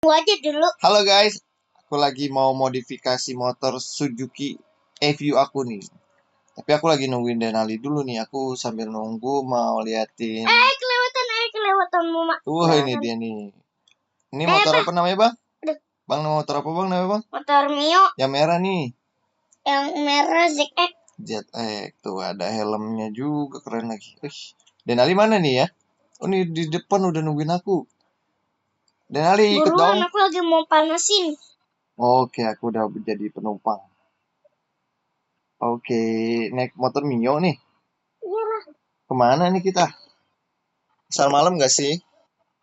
Gua aja dulu. Halo guys, aku lagi mau modifikasi motor Suzuki Evo aku nih. Tapi aku lagi nungguin Denali dulu nih. Aku sambil nunggu mau liatin. Kelewatan Mama. Ini dia nih. Ini motor apa namanya bang? Bang, motor apa bang namanya bang? Motor Mio. Yang merah nih. Yang merah ZX. ZX tuh ada helmnya juga, keren lagi. Denali mana nih ya? Oh ini di depan udah nungguin aku. Denali ikut dong. Buruan, aku lagi mau panasin. Oke, aku udah jadi penumpang. Oke, naik motor Mio nih. Iyalah. Kemana nih kita? Pasar malam gak sih?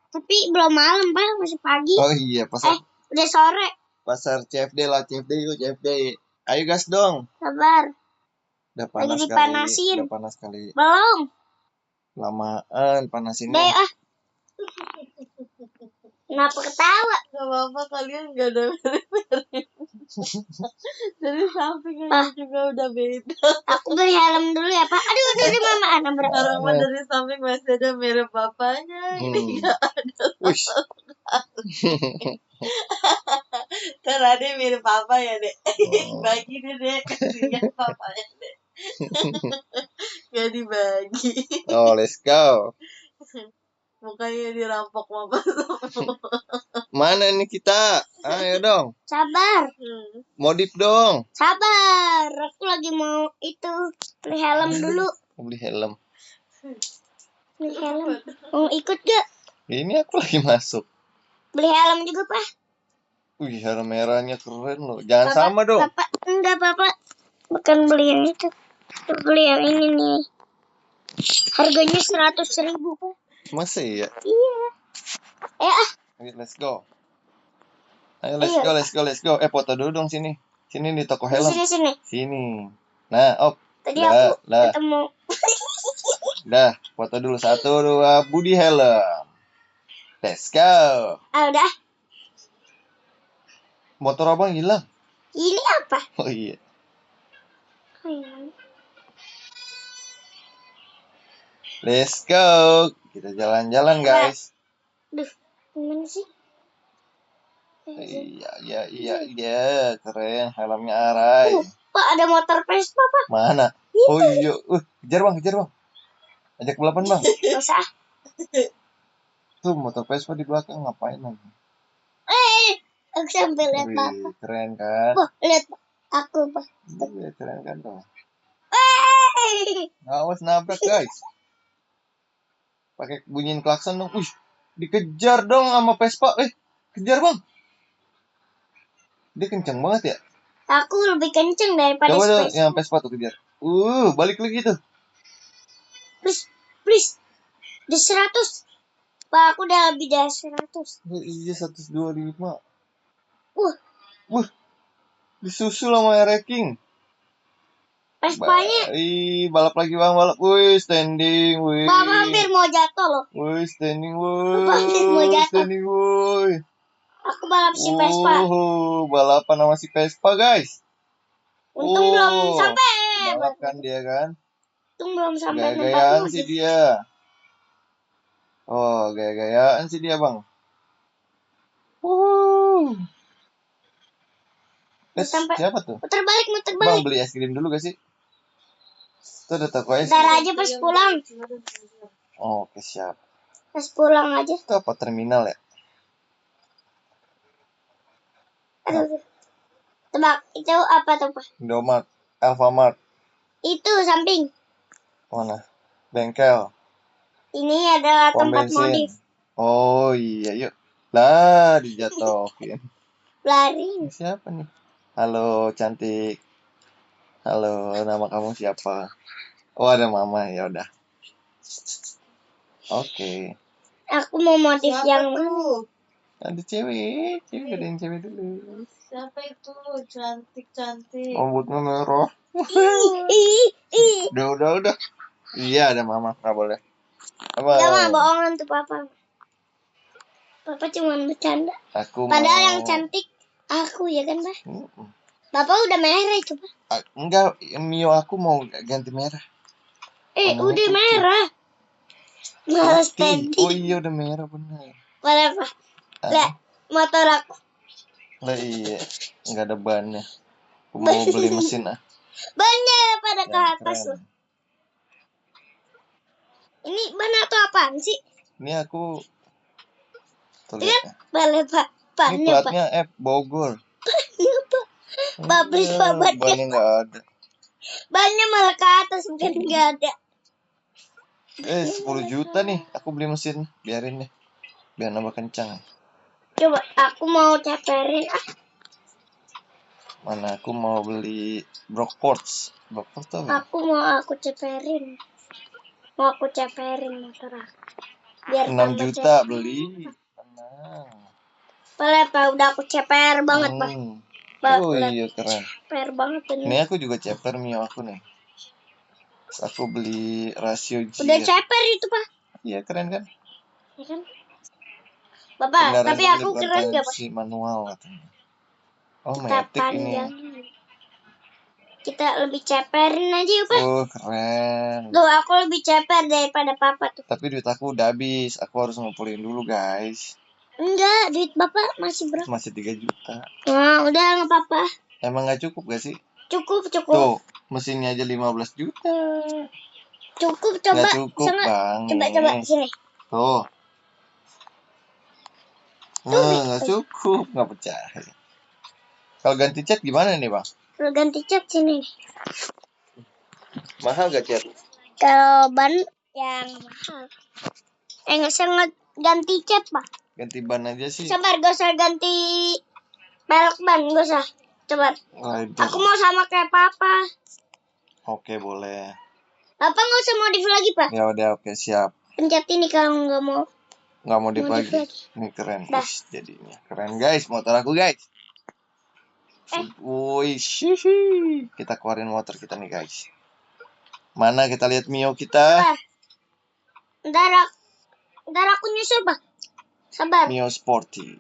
Tapi belum malam, Pak. Masih pagi. Oh iya, pasar. Udah sore. Pasar CFD lah, CFD yuk, CFD. Ayo gas dong. Sabar. Udah panas lagi dipanasin. Udah panas kali. Belum. Lamaan panasinnya. Deh, Kenapa ketawa? Gak apa-apa, kalian gak ada mirip-mirip. Dari samping aja juga udah beda. Aku beli helm dulu ya, Pak. Aduh, dari Mama Ana Orang mah dari samping masih ada mirip papanya. Ini gak ada. Karena dia mirip papa ya, Dek. Bagi deh, Dek. Kasihan papanya, Dek. Gak dibagi. Oh, let's go. Mukanya dirampok mama semua. Mana nih kita? Ayo dong. Sabar. Modif dong. Sabar. Aku lagi mau beli helm dulu. Beli helm. Beli helm. Mau ikut gak? Ini aku lagi masuk. Beli helm juga, Pak. Wih, helm merahnya keren loh. Jangan sama dong. Bapak, enggak, Bapak. Bukan beli yang itu. Beli yang ini nih. Harganya 100.000, Pak. Masa iya? Iya. Ayo, let's go. Ayo, let's go. Foto dulu dong sini. Sini di toko helm. Sini. Sini. Nah, Tadi aku ketemu. Dah, foto dulu. 1, 2, Budi helm. Let's go. Udah. Motor abang hilang. Ini apa? Oh iya. Let's go. Kita jalan-jalan, guys. Duh, gimana sih? Iya. Keren. Helmnya Arai. Pak, ada motor Vespa, Pak. Mana? Oh iya. Kejar bang. Ajak balapan bang. Gak usah. Tuh motor Vespa di belakang, ngapain lagi? Aku sampai lihat Bapak. Keren kan? Wah, lihat aku, Pak. Iya, keren kan tuh. Awas nabrak, guys. Pakai bunyiin klakson dong. Dikejar dong sama Vespa. Kejar bang. Dia kenceng banget ya. Aku lebih kenceng daripada Coba Vespa. Coba yang Vespa tuh kejar. Balik lagi tuh. Please. Di 100. Pak, aku udah lebih dari 100. Iya, 125. Disusul sama Ereking. Vespanya. Balap lagi bang, balap. Standing. Bapak hampir mau jatuh loh. Standing. Bapak hampir mau jatuh. Standing. Aku balap si Vespa. Balapan sama si Vespa, guys. Untung belum sampai. Balapan dia kan. Untung belum sampai. Gaya-gayaan sih dia. Gaya-gayaan sih dia, bang. Siapa tuh? Muter balik. Bang, beli es krim dulu gak sih? Itu ada toko es krim. Ntar aja pas pulang. Oke, siap. Pas pulang aja. Itu apa, terminal ya? Tebak, itu apa tuh, Pak? Indomart, Alfamart. Itu samping. Mana? Bengkel. Ini adalah tempat modif. Oh iya, yuk. Lah, dijatuhin. Lari. Siapa nih? Halo, cantik. Halo, nama kamu siapa? Oh, ada mama, ya udah. Oke. Aku mau modif yang mana? Ada cewek ada yang cewek dulu. Siapa itu? Cantik. Rambutnya merah. Udah. Iya, ada mama, nggak boleh. Jangan bohongan tuh Papa. Papa cuma bercanda. Padahal yang cantik aku ya kan, Pak? Bapak udah merah itu, Pak. Enggak, Mio aku mau ganti merah. Udah merah. Malah standing. Oh iya, udah merah benar. Mana, Pak? Lah, motor aku. Lah iya, nggak ada bannya. Aku mau beli mesin ah. Bannya pada ke Yang atas keren. loh. Ini ban atau apaan sih? Ini aku tuh Lihat, lihat. balai pak. Ini Bannya pak. platnya F Bogor. Bannya pak. Pabrik Iya, pak bannya. bannya nggak ada. Bannya malah ke atas bukan nggak ada. 10 juta nih, aku beli mesin. Biarin deh, biar nambah kencang. Coba aku mau ceperin ah. Mana aku mau beli Brockports. Brockports tuh apa? Aku ceperin. Mau aku ceperin motor aku. Biar 6 tambah juta ceper. beli. Tenang. Boleh pak, udah aku ceper banget pak. Oh iya keren. Ceper banget ini. Ini aku juga ceper Mio aku nih. Aku beli rasio G. Udah ceper itu pak. Iya keren kan? Ya kan? Bapak, Kendaraan tapi ini aku keren gak pak? bertransmisi manual katanya. Oh Kita Matic ini. panjang. Kita lebih ceperin aja yuk pak. Oh keren. Tuh aku lebih ceper daripada papa tuh. Tapi duit aku udah habis. Aku harus ngumpulin dulu guys. Enggak, duit bapak masih berapa? Masih 3 juta. Nah, udah nggak apa-apa. Emang gak cukup gak sih? Cukup. Tuh, mesinnya aja 15 juta. Cukup, coba. Gak cukup bang. Coba, sini. Tuh. Gak cukup. Gak percaya. Kalau ganti cat gimana nih bang? Kalau ganti cat sini. Mahal gak cat? Kalau ban yang mahal. Nggak usah ganti cat pak. Ganti ban aja sih. Sabar, gak usah ganti pelek ban, gak usah. Coba. Aku mau sama kayak papa. Oke boleh. Papa nggak usah modif lagi pak. Ya udah oke siap. Pencet ini kalau nggak mau. Nggak modif lagi. Ini keren guys jadinya. Keren guys motor aku guys. Wih, kita keluarin motor kita nih guys. Mana kita lihat Mio kita? Ntar aku nyusul pak. Sabar. Mio Sporty.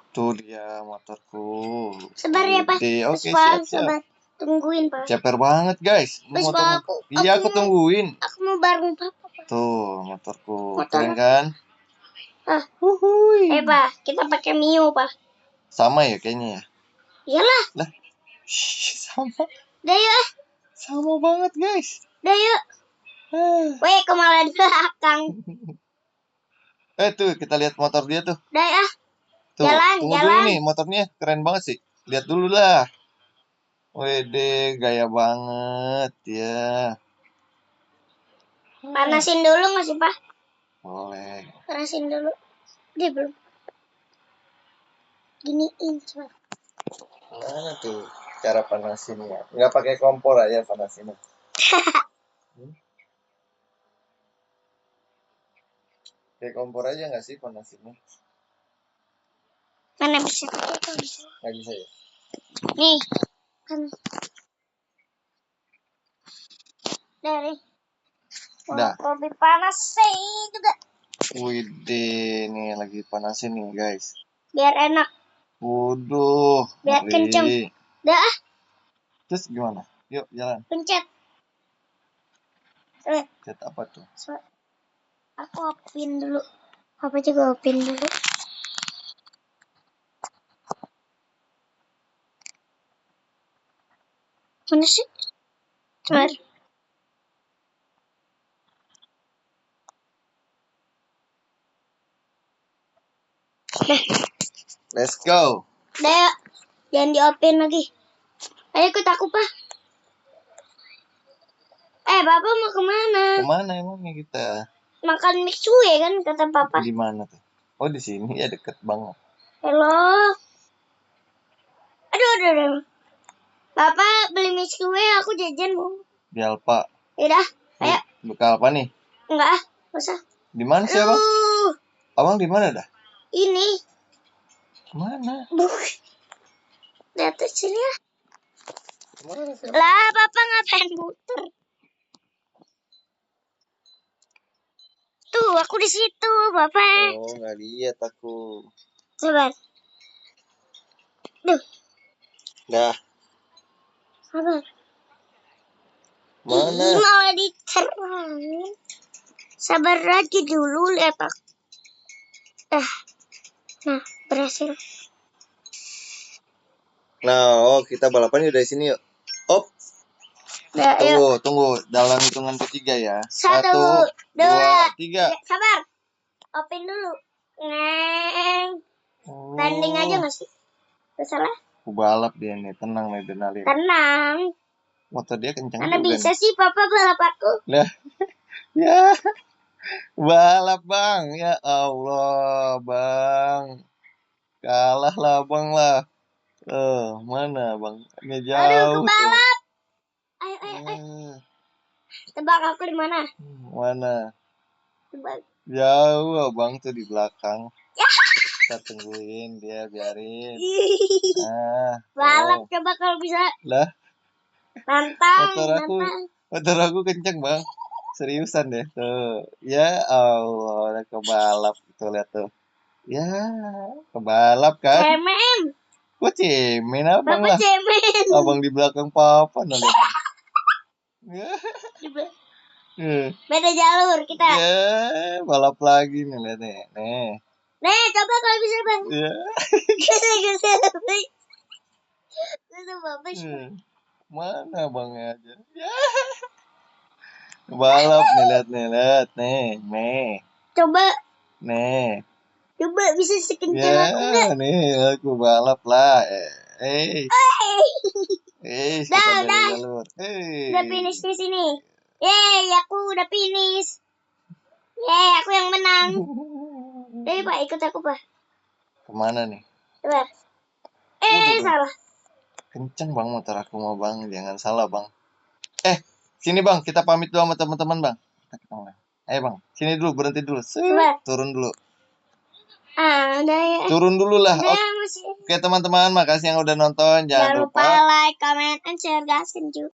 Tuh dia motorku. Sabar ya pak. Oke siap. Sabar. Tungguin pak. Ceper banget guys. Iya aku tungguin. Aku mau bareng papa pak. Tuh motorku. Keren kan? Pak, kita pakai Mio pak. Sama ya kayaknya ya. Iyalah. Lah. Sama. Dah yuk. Sama banget guys. Dah yuk. Weh, kemarin belakang. Tuh kita lihat motor dia tuh. Dah ya. Tuh, tunggu dulu nih motornya keren banget sih. Lihat dulu lah. Wede gaya banget ya. Panasin dulu nggak sih pak? Boleh. Panasin dulu. Dia belum. Giniin coba. Mana tuh cara panasinnya? Nggak pakai kompor aja panasinnya. Pakai kompor aja nggak sih panasinnya? Mana bisa pakai kompor? Nggak bisa ya? Nih. Kan. Dari. Udah. Lebih panas sih juga. Widih, nih lagi panasin nih guys. Biar enak. Waduh. Biar kenceng. Dah. Terus gimana? Yuk jalan. Pencet. Pencet apa tuh? Aku opin dulu. Apa juga opin dulu. Mana sih? Coba. Let's go. Udah, jangan diopin lagi. Ayo ikut aku, Pak. Papa mau kemana? Kemana emangnya kita? Makan mixue kan, kata Papa. Di mana tuh? Oh di sini ya deket banget. Halo. Aduh. Papa beli mixue, aku jajan mau. Di Alfa. Yaudah, ayo. Bekal apa nih? Enggak, usah. Di mana sih abang? Abang di mana dah? Ini. Mana? Datang sini lah. Lah, Papa ngapain muter? Tuh, aku di situ, Bapak. Oh, nggak lihat aku. Sabar. Duh. Dah. Sabar. Mana? Malah diterangin. Sabar lagi dulu, lihat aku. Nah, berhasil. Nah, kita balapannya dari sini yuk. Op. Udah, yuk. Tunggu. Dalam hitungan ketiga ya. 1, 2, 3. Sabar. Open dulu. Neng. Landing aja nggak sih? Gak salah. Aku balap dia nih. Tenang nih, adrenalin. Tenang. Motor dia kencang Mana juga bisa nih. sih papa balap aku? Lah. Ya. Balap bang. Ya Allah bang. Kalah lah bang lah. Mana bang? Ini jauh. Aduh, kebalap. Ayo. Tebak aku di mana? Mana? Tebak. Jauh abang tuh di belakang. Kita tungguin dia, biarin. Balap coba kalau bisa. Lah. Tantang. Motor aku kenceng bang. Seriusan deh tuh. Ya Allah, kebalap tuh, lihat tuh. Ya, kebalap kan? Cemen. Kok cemen abang Bapak lah? cemen. Abang di belakang papa nih. Beda jalur kita. Ya, balap lagi nih, lihat nih. Nih, coba kalau bisa bang. Ya. Mana bangnya aja? Ya. Balap nih, lihat nih. Coba. Nih. Coba bisa sekencang Ya, aku enggak? nih aku balap lah. Udah. Jalur. Udah finish di sini. Yeay, aku udah finish. Yeay, aku yang menang. Jadi Pak, ikut aku Pak. Kemana nih? Coba. Salah. Kenceng bang motor aku mau bang, jangan salah bang. Sini bang, kita pamit dulu sama teman-teman bang. Ayo bang, sini dulu, berhenti dulu. Turun dulu. Udah ya. Turun dulu lah. Masih. Oke teman-teman, makasih yang udah nonton. Jangan lupa like, comment, and share guys.